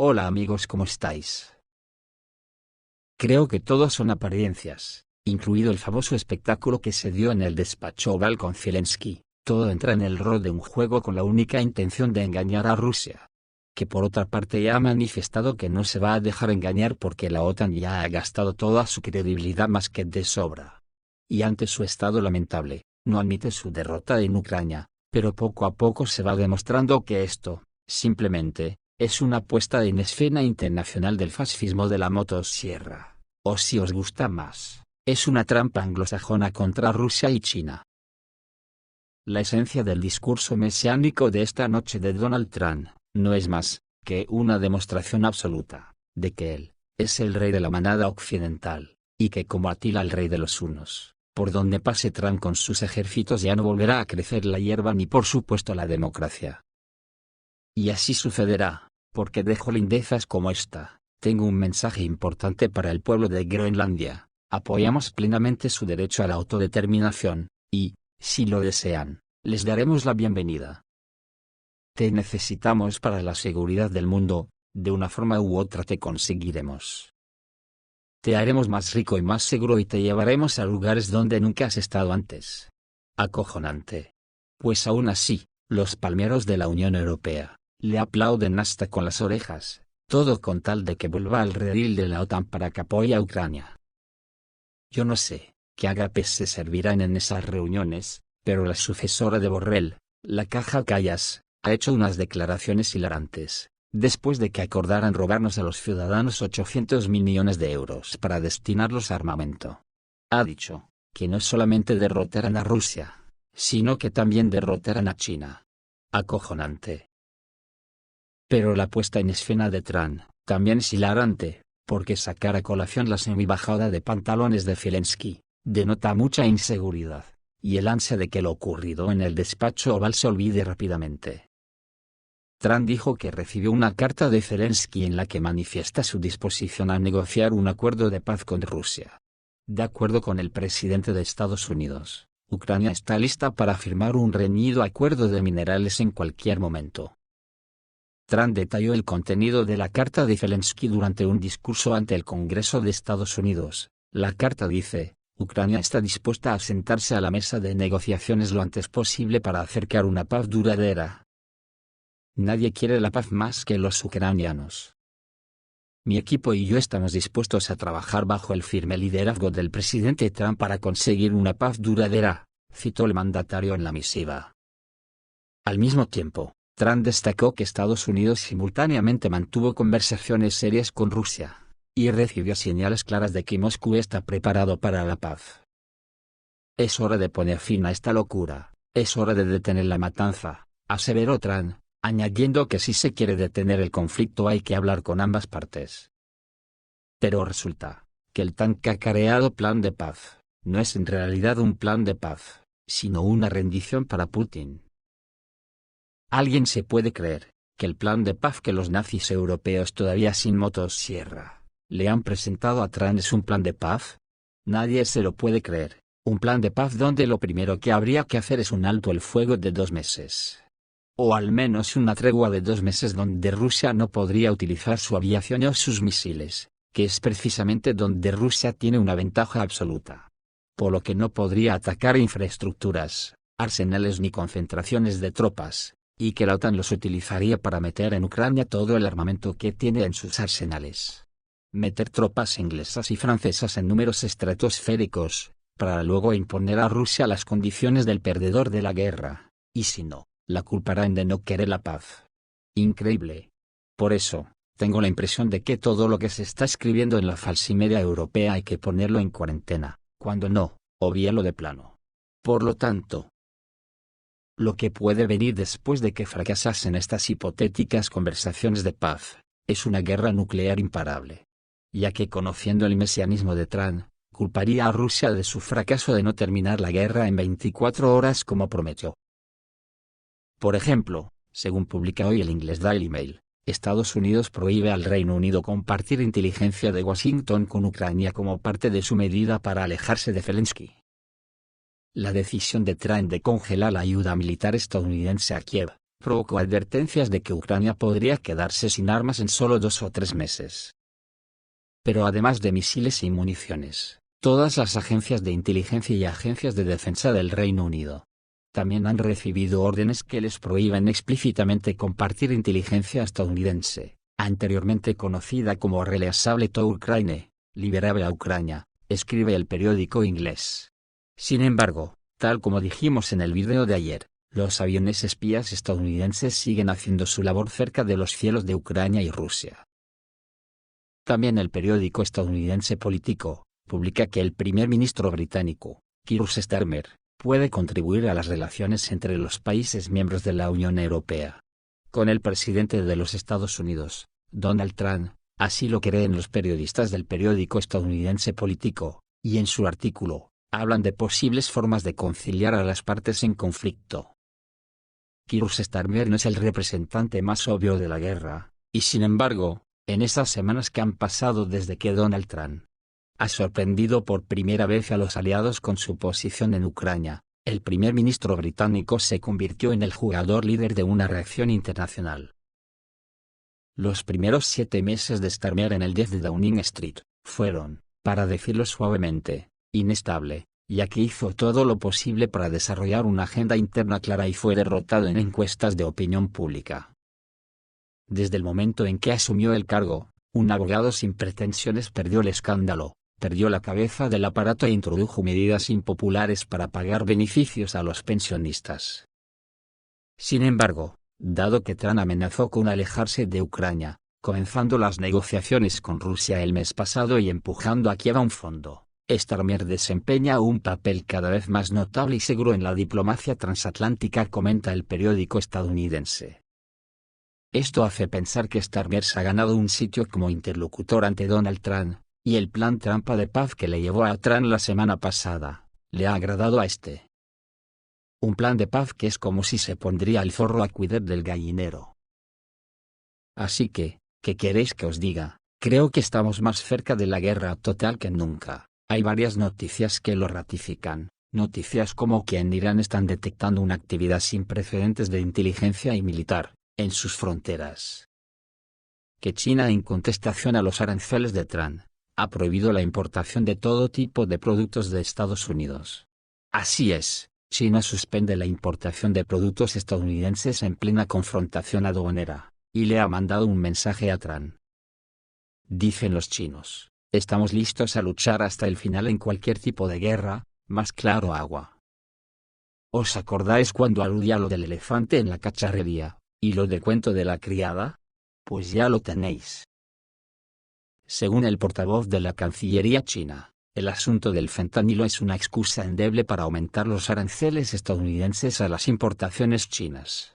Hola amigos, ¿cómo estáis? Creo que todo son apariencias, incluido el famoso espectáculo que se dio en el despacho Oval con Zelensky. Todo entra en el rol de un juego con la única intención de engañar a Rusia. Que por otra parte ya ha manifestado que no se va a dejar engañar porque la OTAN ya ha gastado toda su credibilidad más que de sobra. Y ante su estado lamentable, no admite su derrota en Ucrania, pero poco a poco se va demostrando que esto, simplemente, es una puesta en escena internacional del fascismo de la motosierra, o si os gusta más, es una trampa anglosajona contra Rusia y China. La esencia del discurso mesiánico de esta noche de Donald Trump, no es más que una demostración absoluta, de que él es el rey de la manada occidental, y que como Atila el rey de los hunos, por donde pase Trump con sus ejércitos ya no volverá a crecer la hierba ni por supuesto la democracia. Y así sucederá, porque dejo lindezas como esta. Tengo un mensaje importante para el pueblo de Groenlandia. Apoyamos plenamente su derecho a la autodeterminación, y, si lo desean, les daremos la bienvenida. Te necesitamos para la seguridad del mundo, de una forma u otra te conseguiremos. Te haremos más rico y más seguro y te llevaremos a lugares donde nunca has estado antes. Acojonante. Pues aún así, los palmeros de la Unión Europea le aplauden hasta con las orejas, todo con tal de que vuelva al redil de la OTAN para que apoye a Ucrania. Yo no sé qué agapes se servirán en esas reuniones, pero la sucesora de Borrell, la Caja Callas, ha hecho unas declaraciones hilarantes, después de que acordaran robarnos a los ciudadanos 800.000 millones de euros para destinarlos a armamento. Ha dicho que no solamente derrotarán a Rusia, sino que también derrotarán a China. Acojonante. Pero la puesta en escena de Trump también es hilarante, porque sacar a colación la semibajada de pantalones de Zelensky denota mucha inseguridad, y el ansia de que lo ocurrido en el despacho Oval se olvide rápidamente. Trump dijo que recibió una carta de Zelensky en la que manifiesta su disposición a negociar un acuerdo de paz con Rusia. De acuerdo con el presidente de Estados Unidos, Ucrania está lista para firmar un reñido acuerdo de minerales en cualquier momento. Trump detalló el contenido de la carta de Zelensky durante un discurso ante el Congreso de Estados Unidos. La carta dice: Ucrania está dispuesta a sentarse a la mesa de negociaciones lo antes posible para acercar una paz duradera. Nadie quiere la paz más que los ucranianos. Mi equipo y yo estamos dispuestos a trabajar bajo el firme liderazgo del presidente Trump para conseguir una paz duradera, citó el mandatario en la misiva. Al mismo tiempo, Trump destacó que Estados Unidos simultáneamente mantuvo conversaciones serias con Rusia, y recibió señales claras de que Moscú está preparado para la paz. Es hora de poner fin a esta locura, es hora de detener la matanza, aseveró Trump, añadiendo que si se quiere detener el conflicto hay que hablar con ambas partes. Pero resulta que el tan cacareado plan de paz no es en realidad un plan de paz, sino una rendición para Putin. ¿Alguien se puede creer que el plan de paz que los nazis europeos todavía sin motosierra le han presentado a Trump es un plan de paz? Nadie se lo puede creer. Un plan de paz donde lo primero que habría que hacer es un alto el fuego de 2 meses. O al menos una tregua de 2 meses donde Rusia no podría utilizar su aviación o sus misiles, que es precisamente donde Rusia tiene una ventaja absoluta. Por lo que no podría atacar infraestructuras, arsenales ni concentraciones de tropas, y que la OTAN los utilizaría para meter en Ucrania todo el armamento que tiene en sus arsenales. Meter tropas inglesas y francesas en números estratosféricos, para luego imponer a Rusia las condiciones del perdedor de la guerra, y si no, la culparán de no querer la paz. Increíble. Por eso, tengo la impresión de que todo lo que se está escribiendo en la falsimedia europea hay que ponerlo en cuarentena, cuando no, obvíalo de plano. Por lo tanto, lo que puede venir después de que fracasasen estas hipotéticas conversaciones de paz, es una guerra nuclear imparable. Ya que conociendo el mesianismo de Trump, culparía a Rusia de su fracaso de no terminar la guerra en 24 horas como prometió. Por ejemplo, según publica hoy el inglés Daily Mail, Estados Unidos prohíbe al Reino Unido compartir inteligencia de Washington con Ucrania como parte de su medida para alejarse de Zelensky. La decisión de Trump de congelar la ayuda militar estadounidense a Kiev provocó advertencias de que Ucrania podría quedarse sin armas en solo 2 o 3 meses. Pero además de misiles y municiones, todas las agencias de inteligencia y agencias de defensa del Reino Unido también han recibido órdenes que les prohíben explícitamente compartir inteligencia estadounidense, anteriormente conocida como Releasable to Ukraine, liberable a Ucrania, escribe el periódico inglés. Sin embargo, tal como dijimos en el vídeo de ayer, los aviones espías estadounidenses siguen haciendo su labor cerca de los cielos de Ucrania y Rusia. También el periódico estadounidense Politico publica que el primer ministro británico, Keir Starmer, puede contribuir a las relaciones entre los países miembros de la Unión Europea con el presidente de los Estados Unidos, Donald Trump, así lo creen los periodistas del periódico estadounidense Politico, y en su artículo, hablan de posibles formas de conciliar a las partes en conflicto. Keir Starmer no es el representante más obvio de la guerra, y sin embargo, en estas semanas que han pasado desde que Donald Trump ha sorprendido por primera vez a los aliados con su posición en Ucrania, el primer ministro británico se convirtió en el jugador líder de una reacción internacional. Los primeros 7 meses de Starmer en el 10 de Downing Street fueron, para decirlo suavemente, inestable, ya que hizo todo lo posible para desarrollar una agenda interna clara y fue derrotado en encuestas de opinión pública. Desde el momento en que asumió el cargo, un abogado sin pretensiones perdió el escándalo, perdió la cabeza del aparato e introdujo medidas impopulares para pagar beneficios a los pensionistas. Sin embargo, dado que Trump amenazó con alejarse de Ucrania, comenzando las negociaciones con Rusia el mes pasado y empujando a Kiev a un fondo, Starmer desempeña un papel cada vez más notable y seguro en la diplomacia transatlántica, comenta el periódico estadounidense. Esto hace pensar que Starmer se ha ganado un sitio como interlocutor ante Donald Trump, y el plan trampa de paz que le llevó a Trump la semana pasada, le ha agradado a este. Un plan de paz que es como si se pondría el zorro a cuidar del gallinero. Así que, ¿qué queréis que os diga? Creo que estamos más cerca de la guerra total que nunca. Hay varias noticias que lo ratifican, noticias como que en Irán están detectando una actividad sin precedentes de inteligencia y militar en sus fronteras. Que China, en contestación a los aranceles de Trump, ha prohibido la importación de todo tipo de productos de Estados Unidos. Así es, China suspende la importación de productos estadounidenses en plena confrontación aduanera, y le ha mandado un mensaje a Trump. Dicen los chinos, estamos listos a luchar hasta el final en cualquier tipo de guerra, más claro agua. ¿Os acordáis cuando aludía lo del elefante en la cacharrería, y lo del cuento de la criada? Pues ya lo tenéis. Según el portavoz de la Cancillería china, el asunto del fentanilo es una excusa endeble para aumentar los aranceles estadounidenses a las importaciones chinas.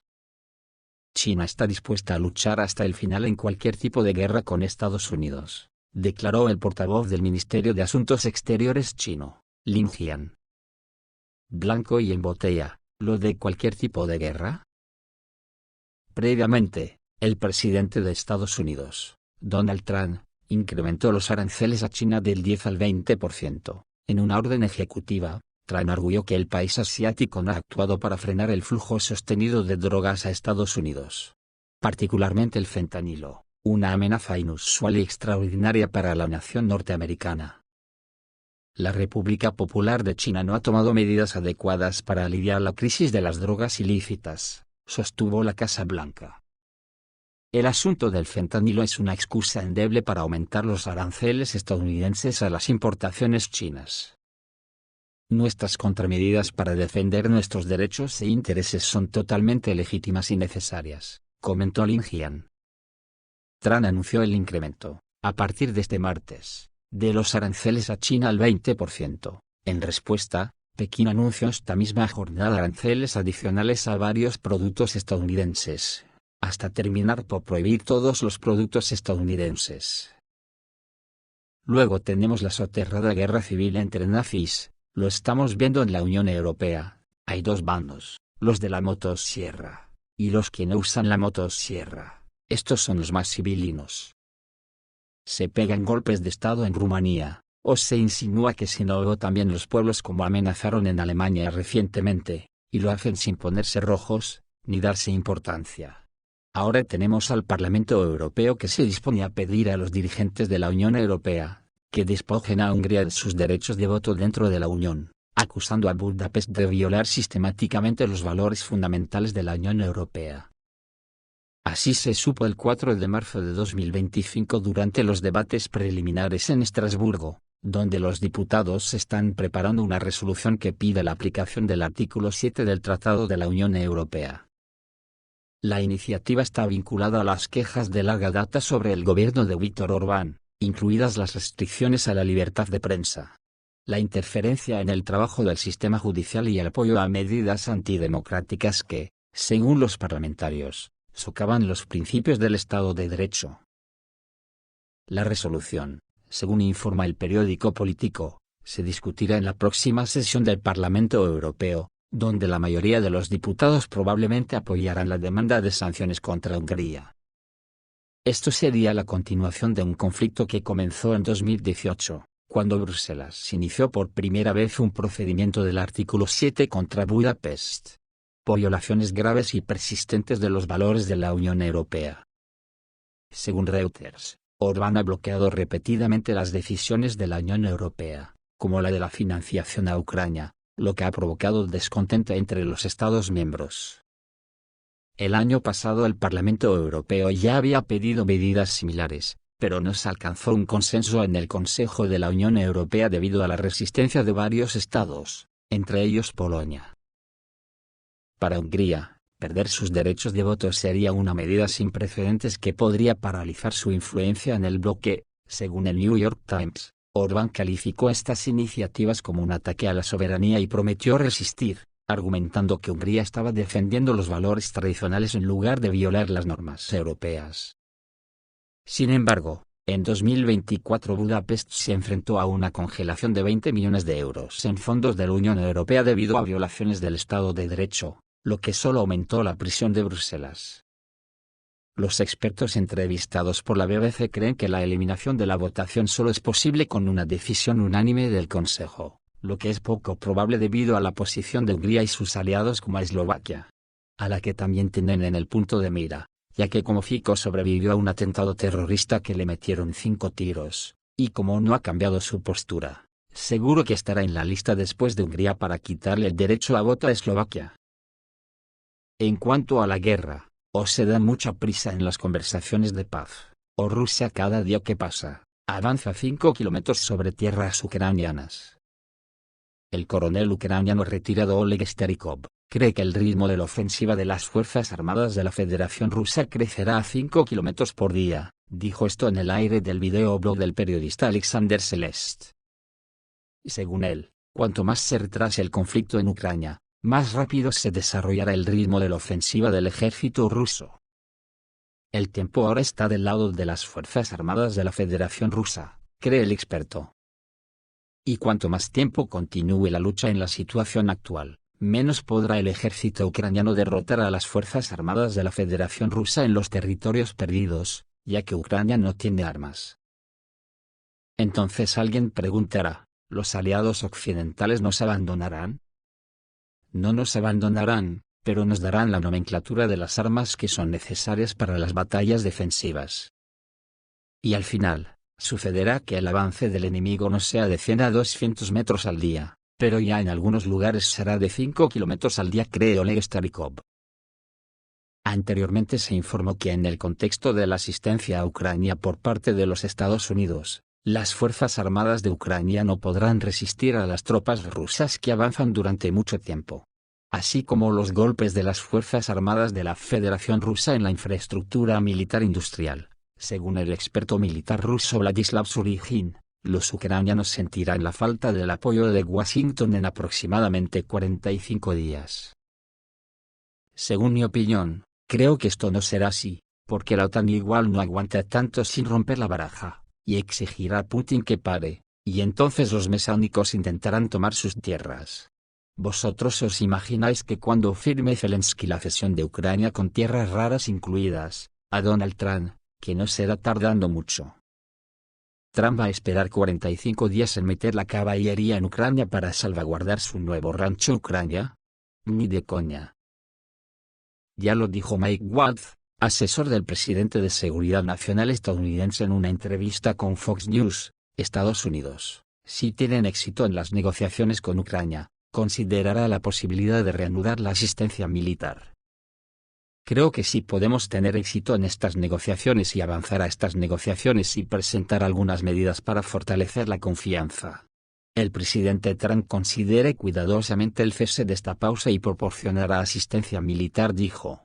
China está dispuesta a luchar hasta el final en cualquier tipo de guerra con Estados Unidos, declaró el portavoz del Ministerio de Asuntos Exteriores chino, Lin Jian. Blanco y en botella, ¿lo de cualquier tipo de guerra? Previamente, el presidente de Estados Unidos, Donald Trump, incrementó los aranceles a China del 10 al 20%. En una orden ejecutiva, Trump arguyó que el país asiático no ha actuado para frenar el flujo sostenido de drogas a Estados Unidos. Particularmente el fentanilo, una amenaza inusual y extraordinaria para la nación norteamericana. La República Popular de China no ha tomado medidas adecuadas para aliviar la crisis de las drogas ilícitas, sostuvo la Casa Blanca. El asunto del fentanilo es una excusa endeble para aumentar los aranceles estadounidenses a las importaciones chinas. Nuestras contramedidas para defender nuestros derechos e intereses son totalmente legítimas y necesarias, comentó Lin Jian. Trump anunció el incremento, a partir de este martes, de los aranceles a China al 20%. En respuesta, Pekín anunció esta misma jornada aranceles adicionales a varios productos estadounidenses, hasta terminar por prohibir todos los productos estadounidenses. Luego tenemos la soterrada guerra civil entre nazis, lo estamos viendo en la Unión Europea, hay dos bandos, los de la motosierra, y los que no usan la motosierra, estos son los más civilinos. Se pegan golpes de Estado en Rumanía, o se insinúa que si no también los pueblos como amenazaron en Alemania recientemente, y lo hacen sin ponerse rojos, ni darse importancia. Ahora tenemos al Parlamento Europeo que se dispone a pedir a los dirigentes de la Unión Europea que despojen a Hungría de sus derechos de voto dentro de la Unión, acusando a Budapest de violar sistemáticamente los valores fundamentales de la Unión Europea. Así se supo el 4 de marzo de 2025 durante los debates preliminares en Estrasburgo, donde los diputados están preparando una resolución que pide la aplicación del artículo 7 del Tratado de la Unión Europea. La iniciativa está vinculada a las quejas de larga data sobre el gobierno de Viktor Orbán, incluidas las restricciones a la libertad de prensa, la interferencia en el trabajo del sistema judicial y el apoyo a medidas antidemocráticas que, según los parlamentarios, socavan los principios del Estado de Derecho. La resolución, según informa el periódico Político, se discutirá en la próxima sesión del Parlamento Europeo, donde la mayoría de los diputados probablemente apoyarán la demanda de sanciones contra Hungría. Esto sería la continuación de un conflicto que comenzó en 2018, cuando Bruselas inició por primera vez un procedimiento del artículo 7 contra Budapest, por violaciones graves y persistentes de los valores de la Unión Europea. Según Reuters, Orbán ha bloqueado repetidamente las decisiones de la Unión Europea, como la de la financiación a Ucrania, lo que ha provocado descontento entre los Estados miembros. El año pasado el Parlamento Europeo ya había pedido medidas similares, pero no se alcanzó un consenso en el Consejo de la Unión Europea debido a la resistencia de varios estados, entre ellos Polonia. Para Hungría, perder sus derechos de voto sería una medida sin precedentes que podría paralizar su influencia en el bloque, según el New York Times. Orbán calificó estas iniciativas como un ataque a la soberanía y prometió resistir, argumentando que Hungría estaba defendiendo los valores tradicionales en lugar de violar las normas europeas. Sin embargo, en 2024 Budapest se enfrentó a una congelación de 20 millones de euros en fondos de la Unión Europea debido a violaciones del Estado de Derecho, lo que solo aumentó la presión de Bruselas. Los expertos entrevistados por la BBC creen que la eliminación de la votación solo es posible con una decisión unánime del Consejo, lo que es poco probable debido a la posición de Hungría y sus aliados como Eslovaquia, a la que también tienen en el punto de mira, ya que como Fico sobrevivió a un atentado terrorista que le metieron 5 tiros, y como no ha cambiado su postura, seguro que estará en la lista después de Hungría para quitarle el derecho a voto a Eslovaquia. En cuanto a la guerra, o se da mucha prisa en las conversaciones de paz, o Rusia cada día que pasa, avanza 5 kilómetros sobre tierras ucranianas. El coronel ucraniano retirado Oleg Sterikov cree que el ritmo de la ofensiva de las Fuerzas Armadas de la Federación Rusa crecerá a 5 kilómetros por día, dijo esto en el aire del videoblog del periodista Alexander Celest. Según él, cuanto más se retrase el conflicto en Ucrania, más rápido se desarrollará el ritmo de la ofensiva del ejército ruso. El tiempo ahora está del lado de las Fuerzas Armadas de la Federación Rusa, cree el experto. Y cuanto más tiempo continúe la lucha en la situación actual, menos podrá el ejército ucraniano derrotar a las Fuerzas Armadas de la Federación Rusa en los territorios perdidos, ya que Ucrania no tiene armas. Entonces alguien preguntará, ¿los aliados occidentales nos abandonarán? No nos abandonarán, pero nos darán la nomenclatura de las armas que son necesarias para las batallas defensivas. Y al final, sucederá que el avance del enemigo no sea de 100 a 200 metros al día, pero ya en algunos lugares será de 5 kilómetros al día, cree Oleg Sterikov. Anteriormente se informó que en el contexto de la asistencia a Ucrania por parte de los Estados Unidos, las Fuerzas Armadas de Ucrania no podrán resistir a las tropas rusas que avanzan durante mucho tiempo. Así como los golpes de las Fuerzas Armadas de la Federación Rusa en la infraestructura militar industrial. Según el experto militar ruso Vladislav Surigin, los ucranianos sentirán la falta del apoyo de Washington en aproximadamente 45 días. Según mi opinión, creo que esto no será así, porque la OTAN igual no aguanta tanto sin romper la baraja, y exigirá a Putin que pare, y entonces los mesánicos intentarán tomar sus tierras. ¿Vosotros os imagináis que cuando firme Zelensky la cesión de Ucrania con tierras raras incluidas, a Donald Trump, que no será tardando mucho? Trump va a esperar 45 días en meter la caballería en Ucrania para salvaguardar su nuevo rancho Ucrania? Ni de coña. Ya lo dijo Mike Waltz, asesor del presidente de Seguridad Nacional estadounidense en una entrevista con Fox News. Estados Unidos, si tienen éxito en las negociaciones con Ucrania, considerará la posibilidad de reanudar la asistencia militar. Creo que sí podemos tener éxito en estas negociaciones y avanzar a estas negociaciones y presentar algunas medidas para fortalecer la confianza. El presidente Trump considere cuidadosamente el cese de esta pausa y proporcionará asistencia militar, dijo.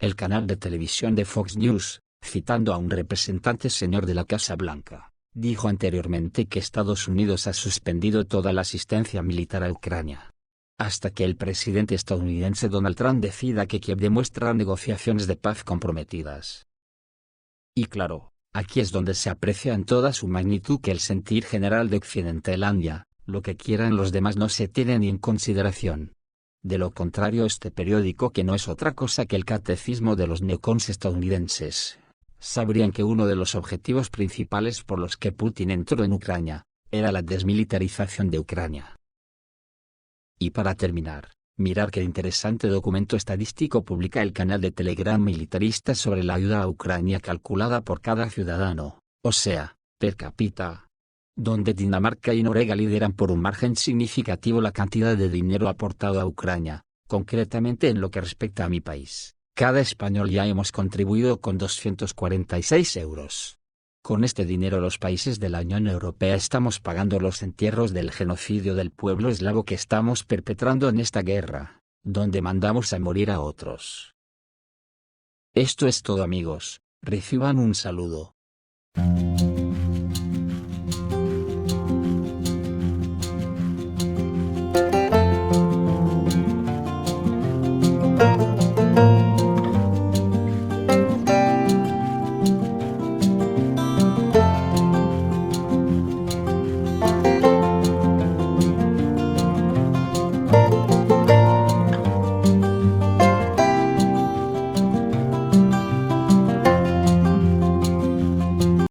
El canal de televisión de Fox News, citando a un representante senior de la Casa Blanca, dijo anteriormente que Estados Unidos ha suspendido toda la asistencia militar a Ucrania, hasta que el presidente estadounidense Donald Trump decida que Kiev demuestra negociaciones de paz comprometidas. Y claro, aquí es donde se aprecia en toda su magnitud que el sentir general de Occidentallandia, lo que quieran los demás, no se tiene ni en consideración. De lo contrario, este periódico, que no es otra cosa que el catecismo de los neocons estadounidenses, sabrían que uno de los objetivos principales por los que Putin entró en Ucrania, era la desmilitarización de Ucrania. Y para terminar, mirar qué interesante documento estadístico publica el canal de Telegram militarista sobre la ayuda a Ucrania calculada por cada ciudadano, o sea, per cápita, donde Dinamarca y Noruega lideran por un margen significativo la cantidad de dinero aportado a Ucrania. Concretamente, en lo que respecta a mi país, cada español ya hemos contribuido con 246 euros. Con este dinero los países de la Unión Europea estamos pagando los entierros del genocidio del pueblo eslavo que estamos perpetrando en esta guerra, donde mandamos a morir a otros. Esto es todo, amigos, reciban un saludo.